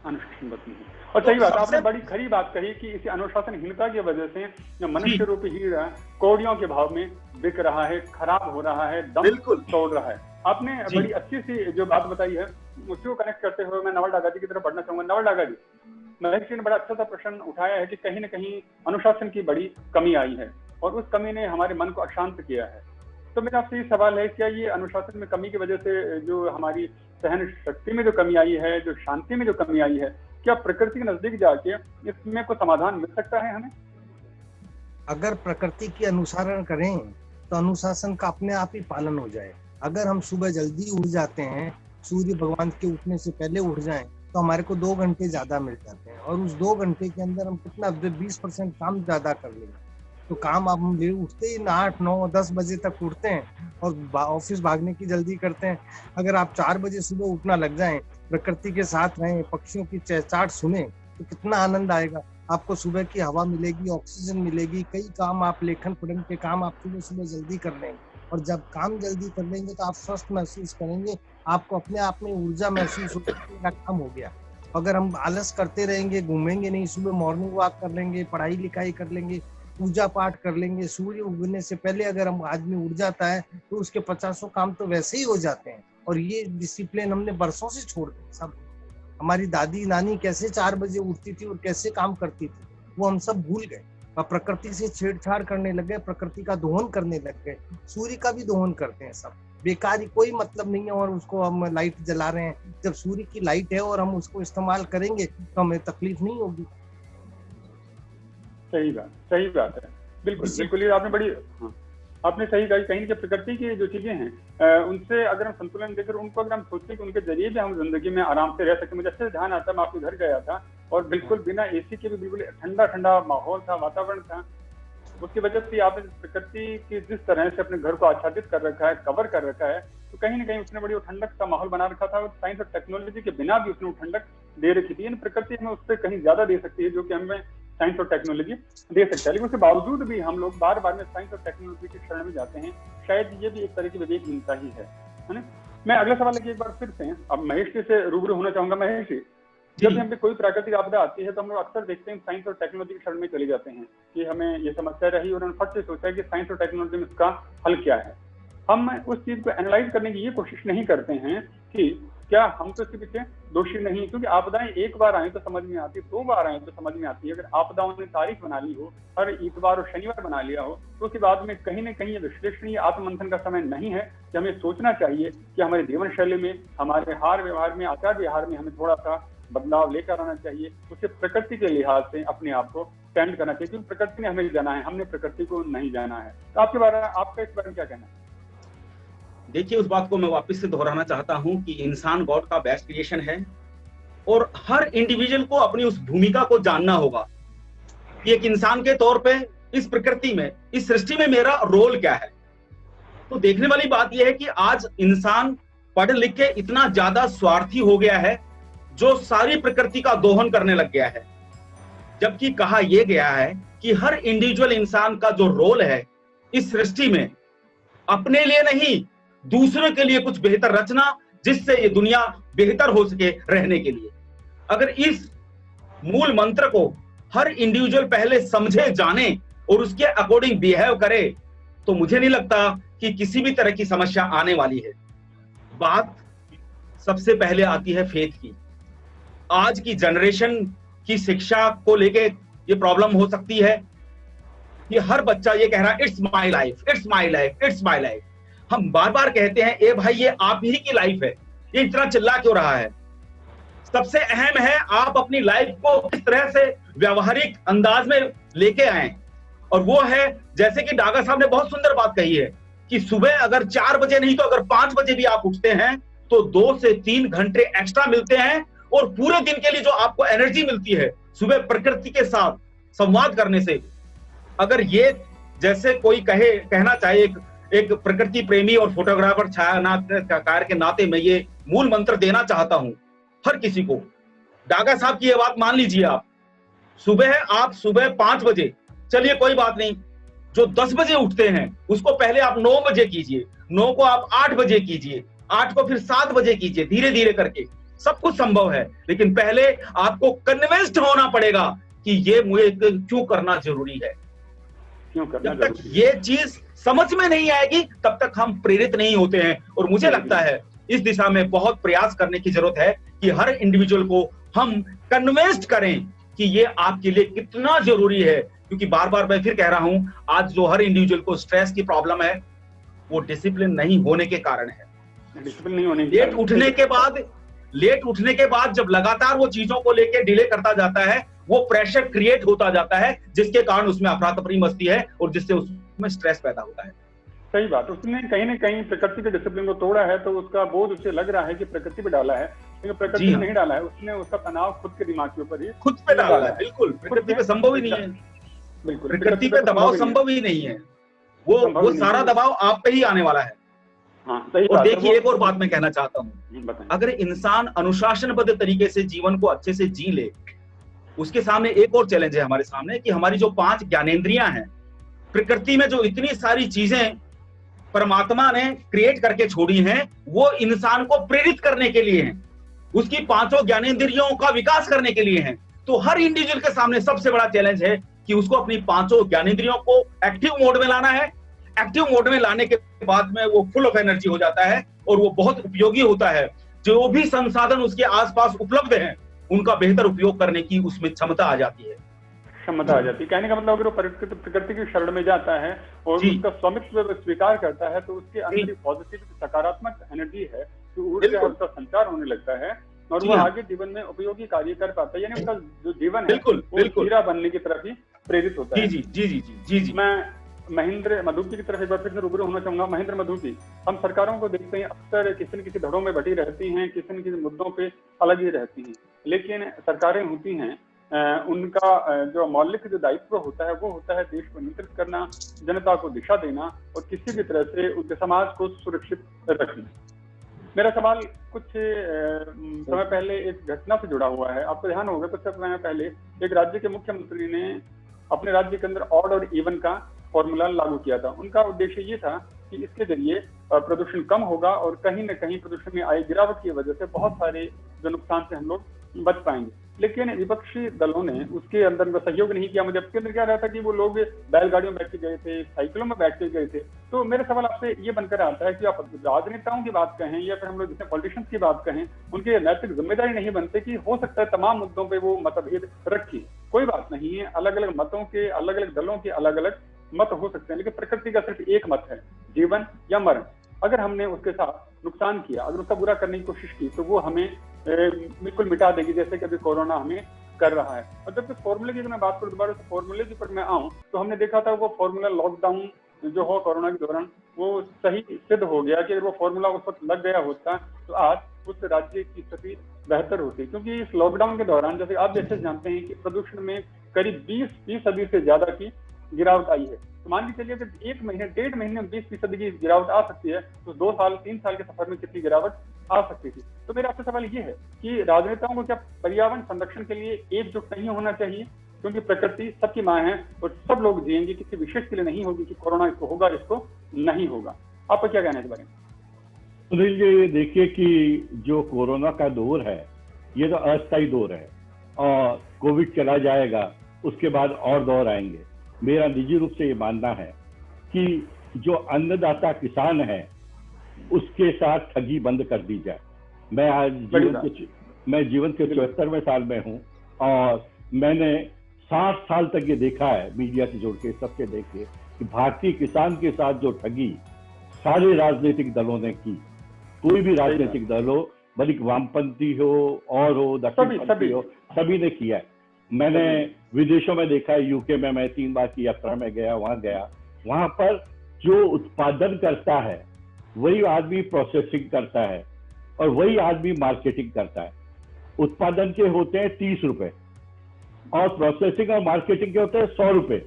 अनुशासनबद्ध नहीं है। और सही बात, आपने बड़ी खरी बात कही कि इस अनुशासनहीनता की वजह से जो मनुष्य रूपी हीरा कौड़ियों के भाव में बिक रहा है, खराब हो रहा है, दम तोड़ रहा है। आपने बड़ी अच्छी सी जो बात बताई है उसको कनेक्ट करते हुए मैं नवल डागा जी की तरफ बढ़ना चाहूंगा। नवल डागा जी, महेश जी ने बड़ा अच्छा सा प्रश्न उठाया है कि कहीं न कहीं अनुशासन की बड़ी कमी आई है और उस कमी ने हमारे मन को अशांत किया है। तो मेरा आपसे ये सवाल है, क्या ये अनुशासन में कमी की वजह से जो हमारी सहन शक्ति में जो कमी आई है, जो शांति में जो कमी आई है, क्या प्रकृति के नजदीक जाके इसमें कोई समाधान मिल सकता है हमें? अगर प्रकृति की अनुसरण करें तो अनुशासन का अपने आप ही पालन हो जाए। अगर हम सुबह जल्दी उठ जाते हैं, सूर्य भगवान के उठने से पहले उठ जाएं, तो हमारे को 2 घंटे ज्यादा मिल जाते हैं और उस 2 घंटे के अंदर हम कितना 20% काम ज्यादा कर लेंगे। तो काम आप हम उठते ही 8, 9, 10 बजे तक उठते हैं और ऑफिस भागने की जल्दी करते हैं। अगर आप 4 बजे सुबह उठना लग जाएं, प्रकृति के साथ रहें, पक्षियों की चहचहाट सुने, तो कितना आनंद आएगा। आपको सुबह की हवा मिलेगी, ऑक्सीजन मिलेगी, कई काम आप लेखन पढ़न के काम आप सुबह सुबह जल्दी कर लेंगे। और जब काम जल्दी कर लेंगे तो आप स्वस्थ महसूस करेंगे, आपको अपने आप में ऊर्जा महसूस होगी, मेरा काम हो गया। अगर हम आलस करते रहेंगे, घूमेंगे नहीं, सुबह मॉर्निंग वॉक कर लेंगे, पढ़ाई लिखाई कर लेंगे, पूजा पाठ कर लेंगे, सूर्य उगने से पहले अगर हम आदमी उठ जाता है तो उसके 50 काम तो वैसे ही हो जाते हैं। और ये डिसिप्लिन हमने बरसों से छोड़ दिया। सब हमारी दादी नानी कैसे 4 बजे उठती थी और कैसे काम करती थी, वो हम सब भूल गए और प्रकृति से छेड़छाड़ करने लग गए, प्रकृति का दोहन करने लग गए। सूर्य का भी दोहन करते हैं सब। बेकार ही, कोई मतलब नहीं है और उसको हम लाइट जला रहे हैं। जब सूर्य की लाइट है और हम उसको इस्तेमाल करेंगे तो हमें तकलीफ नहीं होगी। सही बात है, बिल्कुल बिल्कुल, ये आपने बड़ी, हाँ, आपने सही कहा। कहीं कि प्रकृति की जो चीजें हैं उनसे अगर हम संतुलन देकर उनको अगर हम सोचते कि उनके जरिए भी हम जिंदगी में आराम से रह सके। मुझे अच्छे से ध्यान आता है, मैं आपके घर गया था और बिल्कुल बिना एसी के भी बिल्कुल ठंडा ठंडा माहौल था, वातावरण था। उसकी वजह से आपने प्रकृति की जिस तरह से अपने घर को आच्छादित कर रखा है, कवर कर रखा है, तो कहीं ना कहीं उसने बड़ी वो ठंडक का माहौल बना रखा था और साइंस और टेक्नोलॉजी के बिना भी उसने वो ठंडक दे रखी थी। प्रकृति हमें उससे कहीं ज्यादा दे सकती है जो कि हमें साइंस और टेक्नोलॉजी दे सकता है। लेकिन उसके बावजूद भी हम लोग बार बार में साइंस और टेक्नोलॉजी की शरण में जाते हैं। शायद ये भी एक तरह की विवेकहीनता ही है ना। मैं अगला सवाल लेके एक बार फिर से अब महेश जी से रूबरू होना चाहूंगा। महेश जी, जब भी हमें कोई प्राकृतिक आपदा आती है तो हम लोग अक्सर देखते हैं साइंस और टेक्नोलॉजी की शरण में चले जाते हैं कि हमें ये समस्या रही और फट से सोचा कि साइंस और टेक्नोलॉजी में इसका हल क्या है। हम उस चीज को एनालाइज करने की ये कोशिश नहीं करते हैं कि क्या हम तो इसके पीछे दोषी नहीं, क्योंकि आपदाएं एक बार आए तो समझ में आती, 2 बार आए तो समझ में आती है। अगर आपदाओं ने तारीख बना ली हो, हर इतवार और शनिवार बना लिया हो, तो उसके बाद में कहीं ना कहीं ये विश्लेषणीय आत्ममंथन का समय नहीं है कि हमें सोचना चाहिए कि हमारे जीवन शैली में, हमारे हार व्यवहार में, आचार व्यवहार में हमें थोड़ा सा बदलाव लेकर आना चाहिए। उसे प्रकृति के लिहाज से अपने आप को स्टैंड करना चाहिए, क्योंकि प्रकृति ने हमें जाना है, हमने प्रकृति को नहीं जाना है। तो आपके बारे में, आपका इस बारे में क्या कहना है? देखिए, उस बात को मैं वापस से दोहराना चाहता हूं कि इंसान गॉड का बेस्ट क्रिएशन है और हर इंडिविजुअल को अपनी उस भूमिका को जानना होगा कि एक इंसान के तौर पे इस प्रकृति में, इस सृष्टि में मेरा रोल क्या है। तो देखने वाली बात यह है कि आज इंसान पढ़ लिख के इतना ज्यादा स्वार्थी हो गया है जो सारी प्रकृति का दोहन करने लग गया है, जबकि कहा यह गया है कि हर इंडिविजुअल इंसान का जो रोल है इस सृष्टि में, अपने लिए नहीं दूसरों के लिए कुछ बेहतर रचना, जिससे ये दुनिया बेहतर हो सके रहने के लिए। अगर इस मूल मंत्र को हर इंडिविजुअल पहले समझे, जाने और उसके अकॉर्डिंग बिहेव करे, तो मुझे नहीं लगता कि किसी भी तरह की समस्या आने वाली है। बात सबसे पहले आती है फेथ की। आज की जनरेशन की शिक्षा को लेके ये प्रॉब्लम हो सकती है कि हर बच्चा ये कह रहा है it's my life, it's my life, it's my life. हम बार बार कहते हैं ए भाई, ये आप ही की लाइफ है, ये इतना चिल्ला क्यों रहा है? सबसे अहम है आप अपनी लाइफ को किस तरह से व्यवहारिक अंदाज में लेके आए, और वो है जैसे कि डागा साहब ने बहुत सुंदर बात कही है कि सुबह अगर 4 बजे नहीं तो अगर 5 बजे भी आप उठते हैं तो 2 से 3 घंटे एक्स्ट्रा मिलते हैं, और पूरे दिन के लिए जो आपको एनर्जी मिलती है सुबह प्रकृति के साथ संवाद करने से। अगर ये जैसे कोई कहना चाहे, एक प्रकृति प्रेमी और फोटोग्राफर छायाकार के नाते मैं ये मूल मंत्र देना चाहता हूं हर किसी को। डागा साहब की ये बात मान लीजिए, आप सुबह 5 बजे, चलिए कोई बात नहीं, जो 10 बजे उठते हैं उसको पहले आप 9 बजे कीजिए, 9 को आप 8 बजे कीजिए, 8 को फिर 7 बजे कीजिए, धीरे धीरे करके सब कुछ संभव है। लेकिन पहले आपको कन्विंस्ड होना पड़ेगा कि ये मुझे क्यों करना जरूरी है। जब तक ये चीज समझ में नहीं आएगी तब तक हम प्रेरित नहीं होते हैं। और मुझे लगता है इस दिशा में बहुत प्रयास करने की जरूरत है कि हर इंडिविजुअल को हम कन्विंस्ड करें कि ये आपके लिए कितना जरूरी है। क्योंकि बार बार मैं फिर कह रहा हूं, आज जो हर इंडिविजुअल को स्ट्रेस की प्रॉब्लम है वो डिसिप्लिन नहीं होने के कारण है। डिसिप्लिन नहीं होने, लेट उठने के बाद जब लगातार वो चीजों को लेके डिले करता जाता है, वो प्रेशर क्रिएट होता जाता है, जिसके कारण उसमें अफरा तफरी मचती है और जिससे उसमें स्ट्रेस पैदा होता है। सही बात, उसने कहीं ना कहीं प्रकृति के डिसिप्लिन को तोड़ा है, तो उसका बोझ उसे लग रहा है कि प्रकृति पे डाला है, लेकिन प्रकृति नहीं डाला है, उसने उसका तनाव खुद के दिमाग के ऊपर ही खुद पे डाला है। बिल्कुल, प्रकृति पे संभव ही नहीं है। बिल्कुल, प्रकृति पे दबाव संभव ही नहीं है। वो सारा दबाव आप पे ही आने वाला है। और देखिए, एक और बात मैं कहना चाहता हूँ, अगर इंसान अनुशासनबद्ध तरीके से जीवन को अच्छे से जी ले, उसके सामने एक और चैलेंज है हमारे सामने कि हमारी जो 5 ज्ञानेंद्रियां हैं, प्रकृति में जो इतनी सारी चीजें परमात्मा ने क्रिएट करके छोड़ी हैं, वो इंसान को प्रेरित करने के लिए हैं, उसकी 5 ज्ञानेंद्रियों का विकास करने के लिए हैं। तो हर इंडिविजुअल के सामने सबसे बड़ा चैलेंज है कि उसको अपनी 5 ज्ञानेंद्रियों को एक्टिव मोड में लाना है। एक्टिव मोड में लाने के बाद में वो फुल ऑफ एनर्जी हो जाता है और वो बहुत उपयोगी होता है। जो भी संसाधन उसके आसपास उपलब्ध हैं, उनका बेहतर उपयोग करने की उसमें क्षमता आ जाती है। क्षमता आ जाती है। कहने का मतलब अगर वो प्रकृति की शरण में जाता है और उसका स्वामित्व स्वीकार करता है तो उसके अंदर पॉजिटिव सकारात्मक एनर्जी है, जो ऊर्जा उसका संचार होने लगता है और वो आगे जीवन में उपयोगी कार्य कर पाता है, यानी उसका जो जीवन है वो हीरा बनने की तरफ ही प्रेरित होता है। जी जी जी जी जी। मैं महेंद्र मधुकी की तरफ एक बार फिर से रूबरू होना चाहूंगा। महेंद्र मधुकी, हम सरकारों को देखते हैं अक्सर किसी न किसी धड़ों में बटी रहती हैं, किसी न किसी मुद्दों पे अलग ही रहती हैं, लेकिन सरकारें होती हैं उनका जो मौलिक जो दायित्व होता है वो होता है देश को नियंत्रित करना, जनता को दिशा देना और किसी भी तरह से उनके समाज को सुरक्षित रखना। मेरा सवाल कुछ समय पहले एक घटना से जुड़ा हुआ है। आपको ध्यान होगा कुछ समय पहले एक राज्य के मुख्यमंत्री ने अपने राज्य के अंदर ऑड और इवन का फॉर्मूला लागू किया था। उनका उद्देश्य ये था कि इसके जरिए प्रदूषण कम होगा और कहीं न कहीं प्रदूषण में आई गिरावट की वजह से बहुत सारे जो नुकसान से हम लोग बच पाएंगे, लेकिन विपक्षी दलों ने उसके अंदर सहयोग नहीं किया। मुझे उसके अंदर क्या रहा था कि वो लोग बैलगाड़ियों में बैठ के गए थे, साइकिलों में बैठ के गए थे। तो मेरा सवाल आपसे ये बनकर आता है कि आप राजनेताओं की बात कहें या फिर हम लोग जिसमें पॉलिटिशियंस की बात कहें, उनकी नैतिक जिम्मेदारी नहीं बनती कि हो सकता है तमाम मुद्दों पर वो मतभेद रखी, कोई बात नहीं है, अलग अलग मतों के अलग अलग दलों के अलग अलग मत हो सकते हैं, लेकिन प्रकृति का सिर्फ एक मत है, जीवन या मरण। अगर हमने उसके साथ नुकसान किया, अगर उसका बुरा करने की कोशिश की तो वो हमें बिल्कुल मिटा देगी, जैसे कि अभी कोरोना हमें कर रहा है। और जब फॉर्मूले की मैं बात करूं, दोबारा से फॉर्मूले के ऊपर मैं आऊं, तो हमने देखा था वो फॉर्मूला लॉकडाउन जो हो कोरोना के दौरान वो सही सिद्ध हो गया कि अगर वो फॉर्मूला उस वक्त लग गया होता तो आज उस राज्य की स्थिति बेहतर होती, क्योंकि इस लॉकडाउन के दौरान जैसे आप जैसे जानते हैं कि प्रदूषण में करीब 20% से ज्यादा की गिरावट आई है। तो मान के चलिए अगर 1 महीने 1.5 महीने में 20% की गिरावट आ सकती है तो 2 साल 3 साल के सफर में कितनी गिरावट आ सकती थी। तो मेरा आपसे सवाल ये है कि राजनेताओं को क्या पर्यावरण संरक्षण के लिए एकजुट नहीं होना चाहिए, क्योंकि प्रकृति सबकी माँ है और सब लोग जिएंगे, किसी विशेष के लिए नहीं होगी कि कोरोना इसको होगा इसको नहीं होगा। आपका क्या कहना है इस बारे में? सुनील जी, देखिए कि जो कोरोना का दौर है ये तो अस्थायी दौर है और कोविड चला जाएगा, उसके बाद और दौर आएंगे। मेरा निजी रूप से ये मानना है कि जो अन्नदाता किसान है उसके साथ ठगी बंद कर दी जाए। मैं आज जीवन के 74वें साल में हूँ और मैंने 60 साल तक ये देखा है, मीडिया से जुड़ के सबसे देखे कि भारतीय किसान के साथ जो ठगी सारे राजनीतिक दलों ने की, कोई भी राजनीतिक दल हो, भले वामपंथी हो और हो दक्षिणपंथी हो, सभी ने किया है। मैंने विदेशों में देखा है, यूके में मैं 3 बार की यात्रा में गया, वहां पर जो उत्पादन करता है वही आदमी प्रोसेसिंग करता है और वही आदमी मार्केटिंग करता है। उत्पादन के होते हैं 30 रुपए और प्रोसेसिंग और मार्केटिंग के होते हैं 100 रुपए।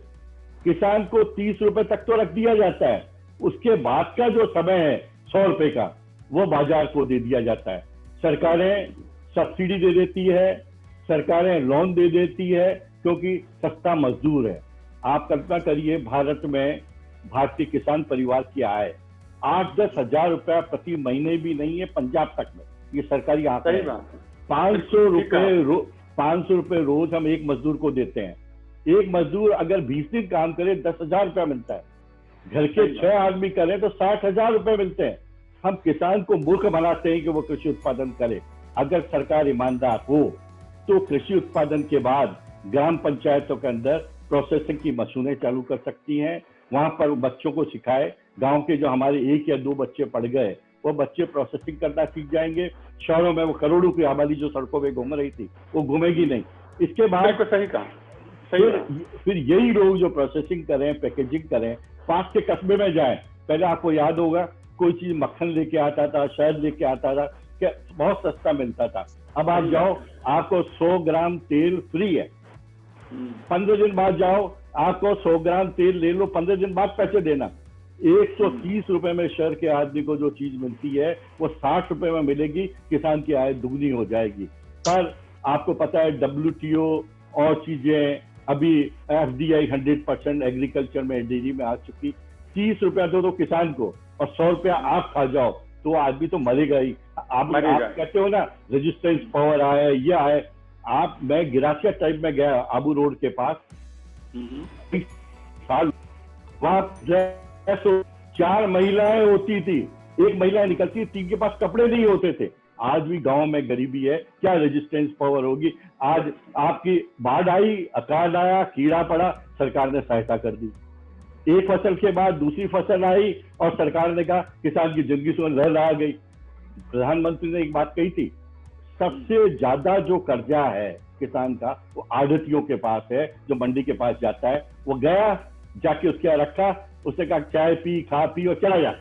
किसान को 30 रुपए तक तो रख दिया जाता है, उसके बाद का जो समय है 100 रुपए का वो बाजार को दे दिया जाता है। सरकारें सब्सिडी दे देती है, सरकारें लोन दे देती है क्योंकि सस्ता मजदूर है। आप कल्पना करिए, भारत में भारतीय किसान परिवार की आय 8-10 हजार रुपया प्रति महीने भी नहीं है पंजाब तक में, ये सरकारी आंकड़ा है। 500 रुपए रोज हम एक मजदूर को देते हैं। एक मजदूर अगर 20 दिन काम करे 10,000 रुपया मिलता है, घर के 6 आदमी करें तो 60,000 रुपए मिलते हैं। हम किसान को मूर्ख बनाते हैं कि वो कृषि उत्पादन करे। अगर सरकार ईमानदार हो तो कृषि उत्पादन के बाद ग्राम पंचायतों के अंदर प्रोसेसिंग की मशीनें चालू कर सकती हैं, वहां पर बच्चों को सिखाए। गांव के जो हमारे 1 या 2 बच्चे पढ़ गए वो बच्चे प्रोसेसिंग करना सीख जाएंगे। शहरों में वो करोड़ों की आबादी जो सड़कों पे घूम रही थी वो घूमेगी नहीं। इसके बाद सही कहा, फिर यही लोग जो प्रोसेसिंग करें, पैकेजिंग करें, पास के कस्बे में जाएं। पहले आपको याद होगा कोई चीज मक्खन लेके आता था, शहद लेके आता था, क्या बहुत सस्ता मिलता था। अब आप जाओ, आपको 100 ग्राम तेल फ्री है। 15 दिन बाद जाओ, आपको 100 ग्राम तेल ले लो, 15 दिन बाद पैसे देना। 130 रुपए में शहर के आदमी को जो चीज मिलती है वो 60 रुपए में मिलेगी, किसान की आय दुगनी हो जाएगी। पर आपको पता है WTO और चीजें, अभी FDI 100% एग्रीकल्चर में, डेयरी में आ चुकी। 30 रुपया दो किसान को और 100 रुपया आप खा जाओ तो आदमी तो मरेगा ही। आप कहते हो ना रेजिस्टेंस पावर आए, ये आए। मैं गिरासिया टाइप में गया, आबू रोड के पास, साल वहां 4 महिलाएं होती थी, एक महिला निकलती, 3 के पास कपड़े नहीं होते थे। आज भी गांव में गरीबी है, क्या रेजिस्टेंस पावर होगी? आज आपकी बाढ़ आई, अकाल आया, कीड़ा पड़ा, सरकार ने सहायता कर दी। एक फसल के बाद दूसरी फसल आई और सरकार ने कहा किसान की जिंदगी से लहर आ गई। प्रधानमंत्री ने एक बात कही थी, सबसे ज्यादा जो कर्जा है किसान का वो आढ़तियों के पास है, जो मंडी के पास जाता है। वो गया, जाके उसके यहाँ रखा, उसने कहा चाय पी, खा पी और चला जा।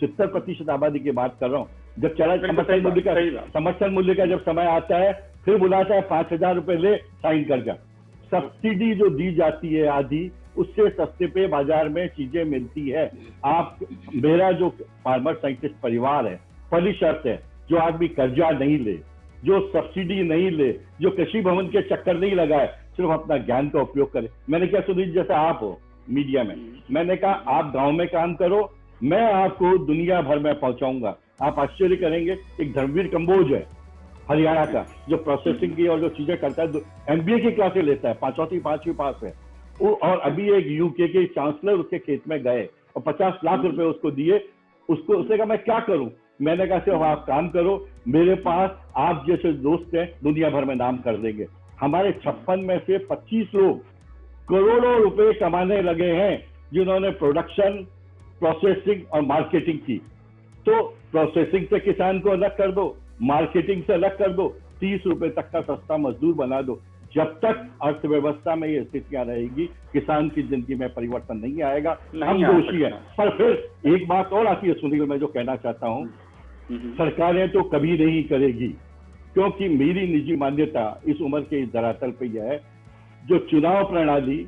70% आबादी की बात कर रहा हूँ। जब चला समर्थन मूल्य का जब समय आता है, फिर बुलाता है 5,000 रुपए ले, साइन कर जा। सब्सिडी जो दी जाती है आधी, उससे सस्ते पे बाजार में चीजें मिलती है। आप, मेरा जो फार्मर साइंटिस्ट परिवार है, पहली शर्त है, जो आदमी कर्जा नहीं ले, जो सब्सिडी नहीं ले, जो कृषि भवन के चक्कर नहीं लगाए, सिर्फ अपना ज्ञान का उपयोग करे। मैंने क्या, सुनील जैसा आप हो मीडिया में, मैंने कहा आप गांव में काम करो, मैं आपको दुनिया भर में पहुंचाऊंगा। आप आश्चर्य करेंगे, एक धर्मवीर कंबोज है हरियाणा का, जो प्रोसेसिंग की और जो चीजें करता है, MBA की क्लासें लेता है, 5वीं पास है वो, और अभी एक UK के चांसलर उसके खेत में गए और 50 लाख रुपए उसको दिए। उसको, उसने कहा मैं क्या करूं? मैंने कहा सिर्फ आप काम करो, मेरे पास आप जैसे दोस्त हैं, दुनिया भर में नाम कर देंगे। हमारे 56 में से 25 लोग करोड़ों रुपए कमाने लगे हैं, जिन्होंने प्रोडक्शन, प्रोसेसिंग और मार्केटिंग की। तो प्रोसेसिंग से किसान को अलग कर दो, मार्केटिंग से अलग कर दो, 30 रुपए तक का सस्ता मजदूर बना दो। जब तक अर्थव्यवस्था में ये स्थितियां रहेगी, किसान की जिंदगी में परिवर्तन नहीं आएगा। हम दोषी हैं। पर फिर एक बात और आती है सुनील, मैं जो कहना चाहता हूं, सरकारें तो कभी नहीं करेगी, क्योंकि मेरी निजी मान्यता इस उम्र के इस धरातल पे यह है, जो चुनाव प्रणाली,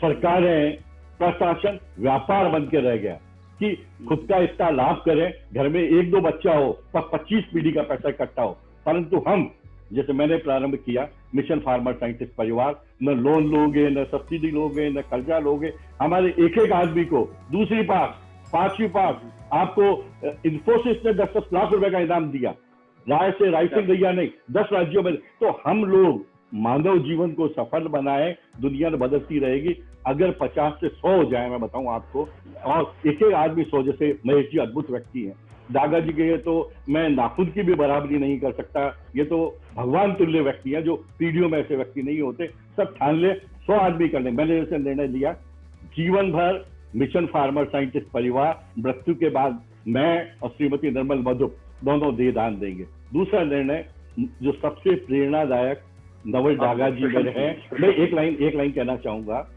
सरकारें, प्रशासन व्यापार बन के रह गया कि खुद का इतना लाभ करें, घर में 1-2 बच्चा हो पर 25 पीढ़ी का पैसा इकट्ठा हो। परंतु हम, जैसे मैंने प्रारंभ किया, मिशन फार्मर साइंटिस्ट परिवार, न लोन लोगे, न सब्सिडी लोगे, न कर्जा लोगे। हमारे एक आदमी को दूसरी पास, 5वीं पास, आपको इन्फोसिस ने 10-10 लाख रुपए का इनाम दिया, राय से राइटिंग दिया नहीं, 10 राज्यों में। तो हम लोग मानव जीवन को सफल बनाए, दुनिया बदलती रहेगी। अगर 50 से 100 हो जाए, मैं बताऊं आपको, और एक आदमी 100, जैसे महेश जी अद्भुत व्यक्ति हैं, दादाजी के, ये तो मैं नाखून की भी बराबरी नहीं कर सकता, ये तो भगवान तुल्य व्यक्ति है, जो पीढ़ियों में ऐसे व्यक्ति नहीं होते। सब ठान ले, 100 आदमी कर ले। मैंने जैसे निर्णय लिया, जीवन भर मिशन फार्मर साइंटिस्ट परिवार, मृत्यु के बाद मैं और श्रीमती निर्मल मधुप दोनों देहदान देंगे। दूसरा निर्णय जो सबसे प्रेरणादायक नवल डागा जी मेरे हैं, मैं एक लाइन कहना चाहूंगा।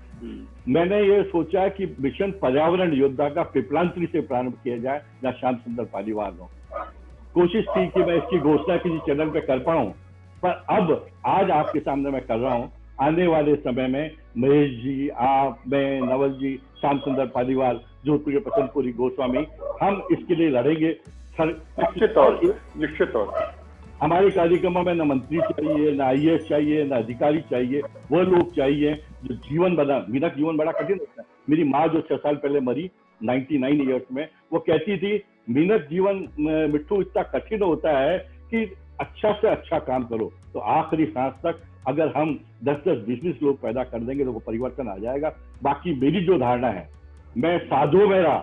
मैंने ये सोचा कि मिशन पर्यावरण योद्धा का पिपलांतरी से प्रारंभ किया जाए, जहाँ श्याम सुंदर पालीवाल हो। कोशिश थी कि मैं इसकी घोषणा किसी चैनल पे कर पाऊं, पर अब आज आपके सामने मैं कर रहा हूं। आने वाले समय में महेश जी, आप, मैं, नवल जी, श्याम सुंदर पालीवाल, जोधपुर के पतनपुरी गोस्वामी, हम इसके लिए लड़ेंगे। निश्चित तौर हमारे कार्यक्रमों में न मंत्री चाहिए, न IAS चाहिए, न अधिकारी चाहिए, वो लोग चाहिए जो जीवन बना। मेरा जीवन बड़ा कठिन होता है। मेरी माँ जो 6 साल पहले मरी, 99 ईयर्स में, वो कहती थी, मेहनत जीवन मिट्टू इतना कठिन होता है कि अच्छा से अच्छा काम करो। तो आखिरी सांस तक अगर हम 10-10, 20-20 लोग पैदा कर देंगे तो वो परिवर्तन आ जाएगा। बाकी मेरी जो धारणा है, मैं साधु मेरा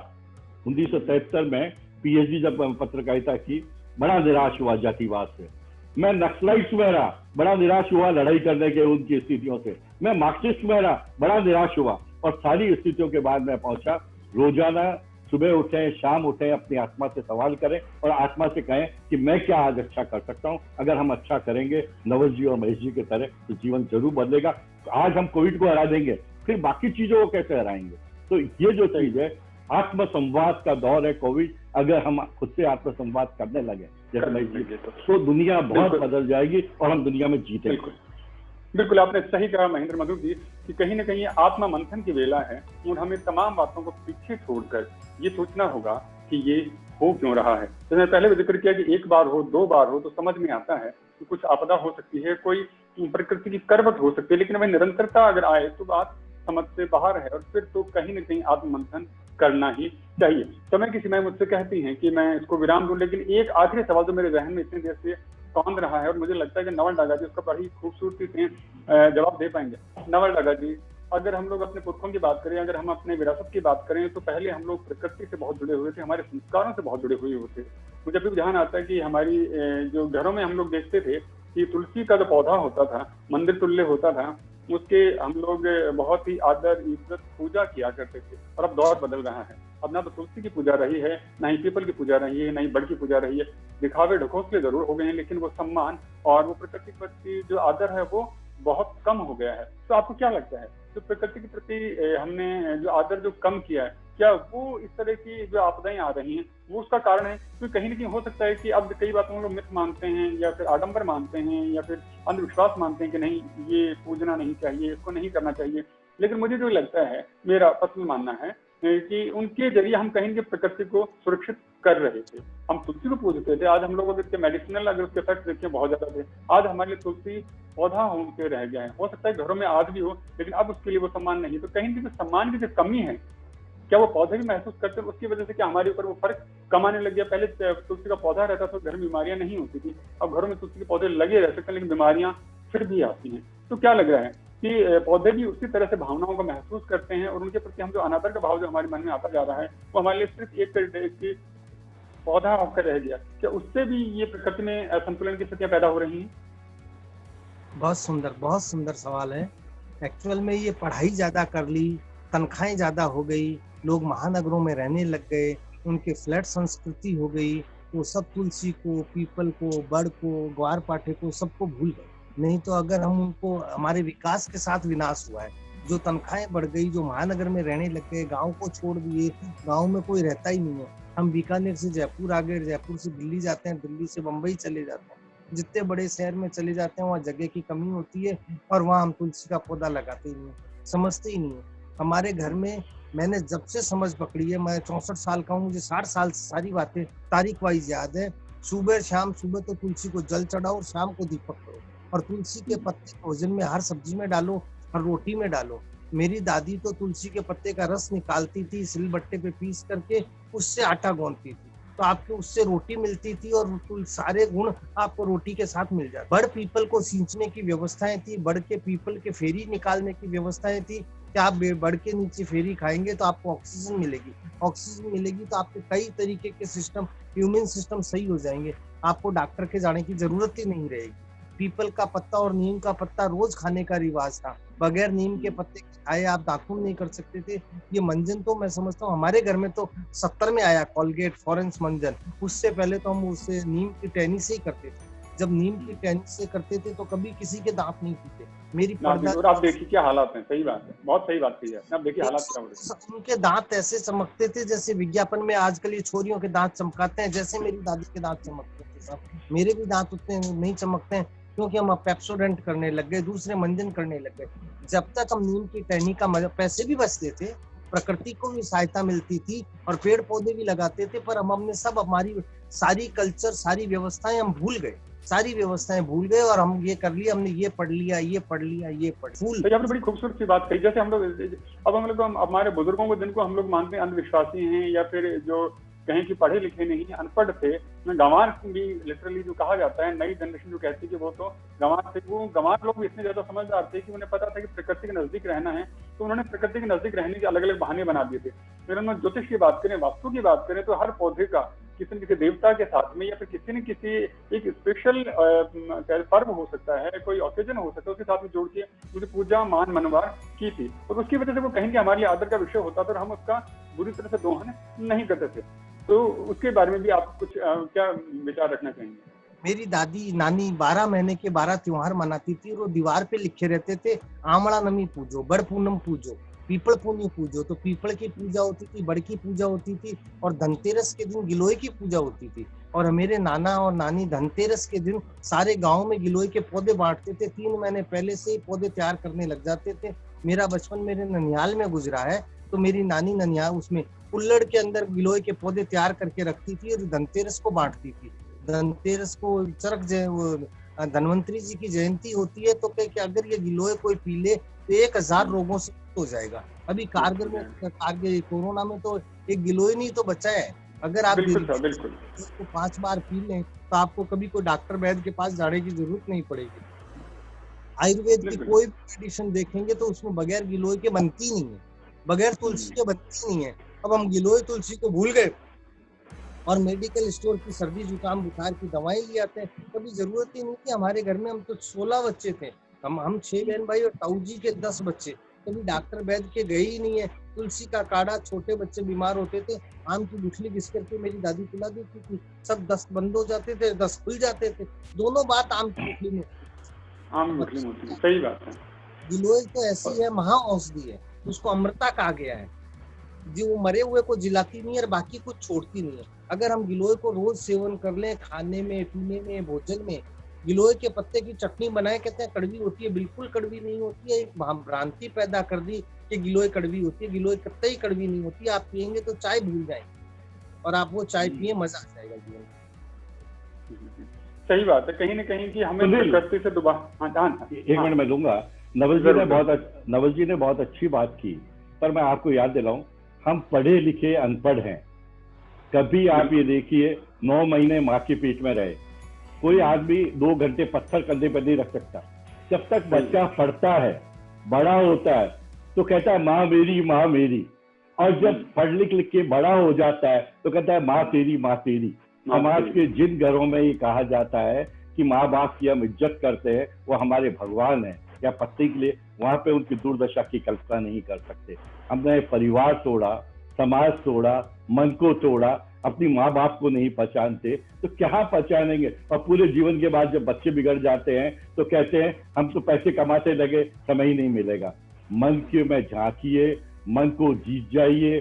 1973 में PhD जब पत्रकारिता की, बड़ा निराश हुआ जातिवाद से। मैं नक्सलाइट में रहा, बड़ा निराश हुआ लड़ाई करने के उनकी स्थितियों से। मैं मार्क्सिस्ट में रहा, बड़ा निराश हुआ। और सारी स्थितियों के बाद मैं पहुंचा, रोजाना सुबह उठे, शाम उठे, अपनी आत्मा से सवाल करें और आत्मा से कहें कि मैं क्या आज अच्छा कर सकता हूं। अगर हम अच्छा करेंगे नवल जी और महेश जी की तरह, तो जीवन जरूर बदलेगा। आज हम कोविड को हरा देंगे, फिर बाकी चीजों को कैसे हराएंगे? तो ये जो चीज है, आत्मसंवाद का दौर है कोविड। अगर हम खुद से आत्मसंवाद करने लगे जैसे महेश जी, तो दुनिया बहुत बदल जाएगी और हम दुनिया में जीतेंगे। बिल्कुल आपने सही कहा महेंद्र मधु जी, कि कहीं ना कहीं आत्मा मंथन की वेला है और हमें तमाम बातों को पीछे छोड़कर ये सोचना होगा कि ये हो क्यों रहा है। तो मैंने पहले भी जिक्र किया कि 1 बार हो, 2 बार हो तो समझ में आता है कि कुछ आपदा हो सकती है, कोई प्रकृति की करवट हो सकती है, लेकिन वही निरंतरता अगर आए तो बात समझ से बाहर है, और फिर तो कहीं ना कहीं आत्म मंथन करना ही चाहिए। समय की सीमाएं मुझसे कहती हैं कि मैं इसको विराम दूं, लेकिन एक आखिरी सवाल जो मेरे जहन में इतनी देर से कौन रहा है और मुझे लगता है कि नवल डागा जी उसका बड़ी खूबसूरती से जवाब दे पाएंगे। नवल डागा जी, अगर हम लोग अपने पुरखों की बात करें, अगर हम अपने विरासत की बात करें, तो पहले हम लोग प्रकृति से बहुत जुड़े हुए थे, हमारे संस्कारों से बहुत जुड़े हुए होते। मुझे अभी ध्यान आता है कि हमारी जो घरों में हम लोग देखते थे कि तुलसी का जो पौधा होता था, मंदिर तुल्य होता था, उसके हम लोग बहुत ही आदर इज्जत पूजा किया करते थे। और अब दौर बदल रहा है, अब ना तो तुलसी की पूजा रही है, ना ही पीपल की पूजा रही है, ना ही बड़ की पूजा रही है। दिखावे ढकोसले जरूर हो गए हैं, लेकिन वो सम्मान और वो प्रकृति के प्रति जो आदर है वो बहुत कम हो गया है। तो आपको क्या लगता है, जो प्रकृति के प्रति हमने जो आदर जो कम किया है, क्या वो इस तरह की जो आपदाएं आ रही हैं वो उसका कारण है? क्योंकि कहीं ना कहीं हो सकता है कि अब कई बातों को लोग मिथ मानते हैं, या फिर आडंबर मानते हैं, या फिर अंधविश्वास मानते हैं कि नहीं ये पूजना नहीं चाहिए, इसको नहीं करना चाहिए। लेकिन मुझे जो लगता है, मेरा पर्सनल मानना है कि उनके जरिए हम कहीं की प्रकृति को सुरक्षित कर रहे थे। हम तुलसी को पूजते थे, आज हम लोगों के मेडिसिनल अगर उसके इफेक्ट देखें बहुत ज्यादा थे, आज हमारे लिए तुलसी पौधा होकर रह गया है। हो सकता है घरों में आज भी हो, लेकिन अब उसके लिए वो सम्मान नहीं। तो कहीं भी सम्मान की जो कमी है, क्या वो पौधे भी महसूस करते हैं? उसकी वजह से क्या हमारे ऊपर वो फर्क कम आने लग गया? पहले तुलसी का पौधा रहता था तो घर में बीमारियां नहीं होती थी, अब घरों में तुलसी के पौधे लगे रह सकते हैं, लेकिन बीमारियां फिर भी आती हैं। तो क्या लग रहा है कि पौधे भी उसी तरह से भावनाओं को महसूस करते हैं, और उनके प्रति हम जो अनादर का भाव जो हमारे मन में आता जा रहा है, वो हमारे लिए सिर्फ एक पौधा होकर रह गया। क्या उससे भी ये प्रकृति में असंतुलन की स्थितियां पैदा हो रही हैं? बहुत सुंदर सवाल है। एक्चुअल में ये पढ़ाई ज्यादा कर ली, तनख्वाहें ज्यादा हो गई, लोग महानगरों में रहने लग गए, उनके फ्लैट संस्कृति हो गई, वो सब तुलसी को, पीपल को, बड़ को, ग्वार पाठे को सबको भूल गए। नहीं तो अगर हम उनको, हमारे विकास के साथ विनाश हुआ है, जो तनख्वाहें बढ़ गई, जो महानगर में रहने लग गए, गाँव को छोड़ दिए, गाँव में कोई रहता ही नहीं है। हम बीकानेर से जयपुर आ गए, जयपुर से दिल्ली जाते हैं, दिल्ली से बम्बई चले जाते हैं, जितने बड़े शहर में चले जाते हैं वहाँ जगह की कमी होती है, और वहाँ हम तुलसी का पौधा लगाते ही नहीं, समझते ही नहीं है। हमारे घर में मैंने जब से समझ पकड़ी है, मैं 64 साल का हूँ, मुझे 60 साल से सारी बातें तारीख वाइज याद है। सुबह शाम, सुबह तो तुलसी को जल चढ़ाओ और शाम को दीपक करो, और तुलसी के पत्ते भोजन में हर सब्जी में डालो, हर रोटी में डालो। मेरी दादी तो तुलसी के पत्ते का रस निकालती थी, सिलबट्टे पे पीस करके उससे आटा गूंथती थी, तो आपको उससे रोटी मिलती थी, और सारे गुण आपको रोटी के साथ मिल जाते। बड़ पीपल को सींचने की व्यवस्थाएं थी, बड़ के पीपल के फेरी निकालने की व्यवस्थाएं थी कि आप बड़ के नीचे फेरी खाएंगे तो आपको ऑक्सीजन मिलेगी, ऑक्सीजन मिलेगी तो आपके कई तरीके के सिस्टम, इम्यून सिस्टम सही हो जाएंगे, आपको डॉक्टर के जाने की जरूरत ही नहीं रहेगी। पीपल का पत्ता और नीम का पत्ता रोज खाने का रिवाज था, बगैर नीम के पत्ते खाए आप दातुन नहीं कर सकते थे। ये मंजन तो मैं समझता हूँ हमारे घर में तो 70 में आया कोलगेट फॉरेंस मंजन, उससे पहले तो हम उससे नीम की टहनी से ही करते थे। जब नीम की टहनी से करते थे तो कभी किसी के दांत नहीं टूटे। मेरी और आप देखिए क्या हालात हैं। सही बात है, बहुत सही बात कही है। आप देखिए हालात क्या हो रहे हैं। उनके दांत ऐसे चमकते थे जैसे विज्ञापन में आजकल ये छोरियों के दांत चमकाते हैं, जैसे मेरी दादी के दांत चमकते थे। साहब मेरे भी दांत उतने नहीं चमकते हैं, क्योंकि हम अब पेप्सोडेंट करने लग गए, दूसरे मंजन करने लग गए। जब तक हम नीम की टहनी का मजा, पैसे भी बचते थे, प्रकृति को भी सहायता मिलती थी, और पेड़ पौधे भी लगाते थे, पर हमने सब, हमारी सारी कल्चर, सारी व्यवस्थाएं हम भूल गए, सारी व्यवस्थाएं भूल गए, और हम ये कर लिया, हमने ये पढ़ लिया, ये पढ़ लिया, ये पढ़ फूल। तो आपने बड़ी खूबसूरत सी बात कही। जैसे हम लोग अब हम लोग हमारे बुजुर्गों को, जिनको हम लोग मानते हैं अंधविश्वासी हैं, या फिर जो कहीं की पढ़े लिखे नहीं, अनपढ़ थे, गंवार भी लिटरली जो कहा जाता है, नई जनरेशन जो कहती है कि वो तो गंवार थे, वो गंवार लोग भी इतने ज्यादा समझदार थे कि उन्हें पता था कि प्रकृति के नजदीक रहना है, तो उन्होंने प्रकृति के नजदीक रहने के अलग अलग बहाने बना दिए थे। फिर हम ज्योतिष की बात करें, वास्तु की बात करें, तो हर पौधे का किसी न किसी देवता के साथ में, या फिर किसी न किसी एक स्पेशल पर्व हो सकता है, कोई ऑकेजन हो सकता है, उसके साथ में जोड़ के मुझे पूजा मान मनवार की थी, और उसकी वजह से वो कहीं हमारे लिए आदर का विषय होता था, और हम उसका बुरी तरह से दोहन नहीं करते थे। तो उसके बारे में भी आप कुछ क्या विचार रखना चाहेंगे? मेरी दादी नानी 12 महीने के 12 त्योहार मनाती थी, और वो दीवार पे लिखे रहते थे, आमड़ा नमी पूजो, बड़ पूनम पूजो, पीपल पुण्य पूजो। तो पीपल की पूजा होती थी, बड़ की पूजा होती थी, और धनतेरस के दिन गिलोय की पूजा होती थी। और मेरे नाना और नानी धनतेरस के दिन सारे गांव में गिलोय के पौधे बांटते थे, 3 महीने पहले से ही पौधे तैयार करने लग जाते थे। मेरा बचपन मेरे ननिहाल में गुजरा है, तो मेरी नानी ननिहाल उसमें कुल्लड़ के अंदर गिलोय के पौधे तैयार करके रखती थी, और धनतेरस को बांटती थी। धनतेरस को धनवंतरी जी की जयंती होती है, तो कि अगर ये गिलोय कोई पी ले तो 1000 रोगों से मुक्त हो जाएगा। अभी कारगिल में, कोरोना में तो एक गिलोय नहीं तो बचा है। अगर आप बिल्कुल 5 बार पी लें तो आपको कभी कोई डॉक्टर वैद्य के पास जाने की जरूरत नहीं पड़ेगी। आयुर्वेद की बिल्कुल। कोई भी मेडिसिन देखेंगे तो उसमें बगैर गिलोय के बनती नहीं है, बगैर तुलसी के बनती नहीं है। अब हम गिलोय तुलसी को भूल गए और मेडिकल स्टोर की सर्दी जुकाम बुखार की दवाएं ले आते हैं। कभी जरूरत ही नहीं थी। हमारे घर में हम तो 16 बच्चे थे, हम 6 बहन भाई और ताऊ जी के 10 बच्चे। कभी डॉक्टर वैद्य के गए ही नहीं है। तुलसी का काढ़ा, छोटे बच्चे बीमार होते थे, आम की गुठली घिस करके मेरी दादी पिला देती थी, सब 10 बंद हो जाते थे, 10 खुल जाते थे। दोनों बात आम की गुठली में। आम मुस्लिम होती है, सही बात है। गिलोय तो ऐसी है, महा औषधि है, उसको अमृता कहा गया है। जो वो मरे हुए को जिलाती नहीं है और बाकी कुछ छोड़ती नहीं है। अगर हम गिलोय को रोज सेवन कर लें, खाने में, पीने में, भोजन में, गिलोय के पत्ते की चटनी बनाए, कहते हैं कड़वी होती है, बिल्कुल कड़वी नहीं होती है। एक भ्रांति पैदा कर दी कि गिलोय कड़वी होती है, गिलोय कतई कड़वी नहीं होती है। आप पियेंगे तो चाय भूल जाएंगे और आप वो चाय पिए, मजा आ जाएगा जीवन में। सही बात है। कहीं ना कहीं कि हमें सुनील, प्रकृति से दोबारा एक मिनट मैं दूंगा। नवल जी ने बहुत अच्छी बात की, पर मैं आपको याद दिलाऊं, हम पढ़े लिखे अनपढ़ हैं। कभी आप ये देखिए 9 महीने माँ के पेट में रहे, कोई आदमी 2 घंटे पत्थर कंधे पर नहीं रख सकता। जब तक बच्चा पढ़ता है, बड़ा होता है, तो कहता है माँ मेरी, माँ मेरी। और जब पढ़ लिख के बड़ा हो जाता है तो कहता है माँ तेरी, माँ तेरी। समाज के जिन घरों में ये कहा जाता है कि माँ बाप की हम इज्जत करते हैं, वो हमारे भगवान है या पत्नी के लिए, वहां पे उनकी दुर्दशा की कल्पना नहीं कर सकते। हमने परिवार तोड़ा, समाज तोड़ा, मन को तोड़ा, अपनी माँ बाप को नहीं पहचानते तो क्या पहचानेंगे। और पूरे जीवन के बाद जब बच्चे बिगड़ जाते हैं तो कहते हैं हम तो पैसे कमाते लगे, समय ही नहीं मिलेगा। मन के में झांकिए, मन को जीत जाइए।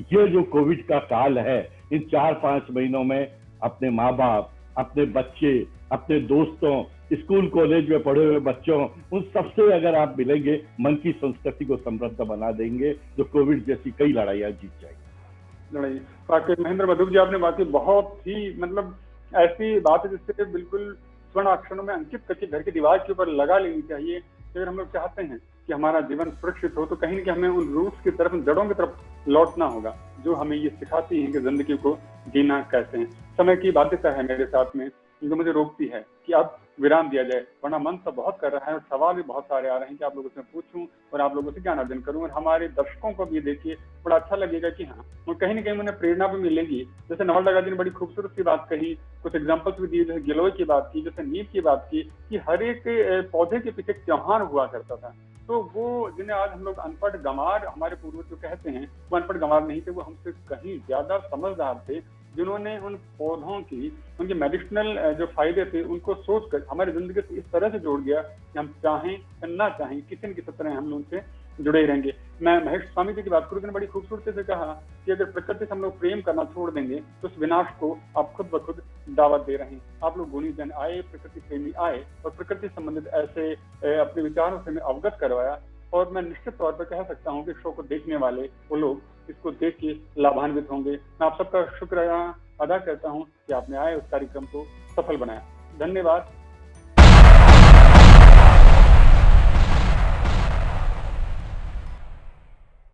ये जो कोविड का काल है, इन 4-5 महीनों में अपने माँ बाप, अपने बच्चे, अपने दोस्तों, स्कूल कॉलेज में पढ़े हुए बच्चों, उन सबसे अगर आप मिलेंगे, मन की संस्कृति को समृद्ध बना देंगे, जो कोविड जैसी कई लड़ाइयां जीत जाएंगी। लड़ाई वाकई महेंद्र मधुक जी आपने बाकी बहुत ही मतलब ऐसी बात है जिससे बिल्कुल स्वर्ण अक्षरों में अंकित करके घर की दीवार के ऊपर लगा लेनी चाहिए। अगर हम लोग चाहते हैं कि हमारा जीवन सुरक्षित हो तो कहीं ना कहीं हमें उन रूट्स की तरफ, जड़ों की तरफ लौटना होगा जो हमें ये सिखाती हैं कि जिंदगी को जीना कैसे है। समय की बाध्यता है मेरे साथ में जो मुझे रोकती है कि अब विराम दिया जाए, वरना मन तो बहुत कर रहा है और सवाल भी बहुत सारे आ रहे हैं कि आप लोगों से पूछूं और आप लोगों से ज्ञान अर्जन करूं और हमारे दर्शकों को भी देखिए बड़ा अच्छा लगेगा कि हाँ, और कहीं ना कहीं उन्हें प्रेरणा भी मिलेगी। जैसे नवल डगा जी ने बड़ी खूबसूरत सी बात कही, कुछ एग्जाम्पल्स भी दिए, जैसे गिलोय की बात की, जैसे नीम की बात की, कि हर एक पौधे के पीछे एक त्योहार हुआ करता था। तो वो जिन्हें आज हम लोग अनपढ़ गंवार, हमारे पूर्वज जो कहते हैं, वो अनपढ़ गंवार नहीं थे, वो हमसे कहीं ज्यादा समझदार थे, जिन्होंने उन पौधों की, उनके मेडिसिनल जो फायदे थे उनको सोचकर हमारी जिंदगी से इस तरह से जोड़ गया कि हम चाहें या ना चाहें किसी न किसी तरह हम लोग उनसे जुड़े रहेंगे। मैं महेश स्वामी जी की बात करूँ, बड़ी खूबसूरती से कहा कि अगर प्रकृति से हम लोग प्रेम करना छोड़ देंगे तो उस विनाश को आप खुद ब खुद दावत दे रहे हैं। आप लोग गुणी जन आए, प्रकृति प्रेमी आए और प्रकृति संबंधित ऐसे अपने विचारों से मैं अवगत करवाया। और मैं निश्चित तौर पर कह सकता हूँ कि शो को देखने वाले वो लोग इसको देख के लाभान्वित होंगे। मैं आप सबका शुक्रिया अदा करता हूँ कि आपने आए उस कार्यक्रम को सफल बनाया। धन्यवाद।